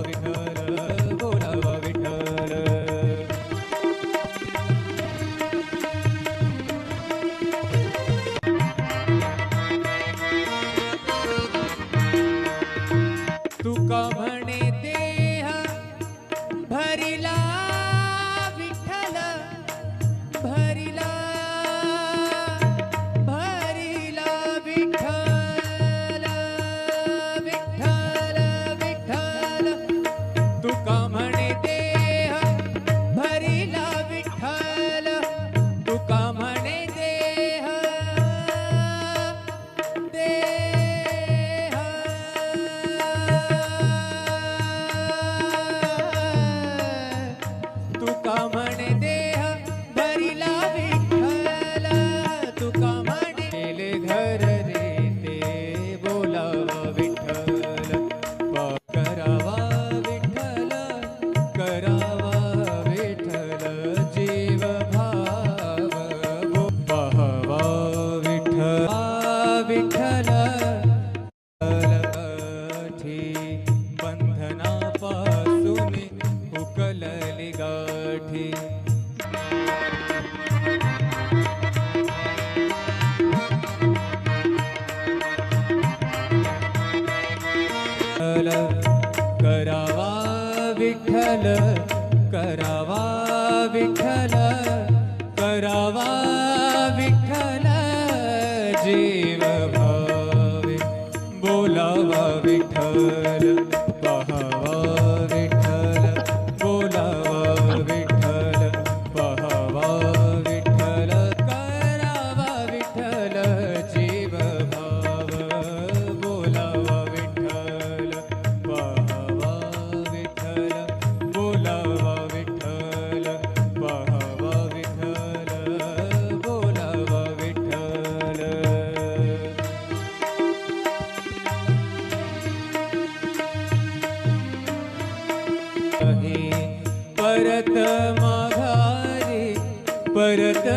विठ्ठल बोलावा विठ्ठल. तुका म्हणे देह भरिला विठ्ठल भरिला भरिला विठ्ठल विठ्ठल विठ्ठल. तुका म्हणे देह भरिला विठ्ठल तुका म्हणे देह देह तुका म्हणे देह भरिला विठ्ठल तुका म्हणे गेले घर रे ते बोलावा विठ्ठल करावा विठ्ठल करावा विठ्ठल जीव भाव पाहावा विठ्ठल विठ्ठल बंधनापासून हुकलली गाठी. करावा विठ्ठल करावा विठ्ठल करावा विठ्ठल जीव भावे बोलावा विठ्ठल पाहावा विठ्ठल बोलावा विठ्ठल पाहावा विठ्ठल करावा विठ्ठल जीव भाव बोलावा विठ्ठल पाहावा विठ्ठल बोलावा विठ्ठल पाहावा विठ्ठल बोलावा विठ्ठल. परत माघारी परत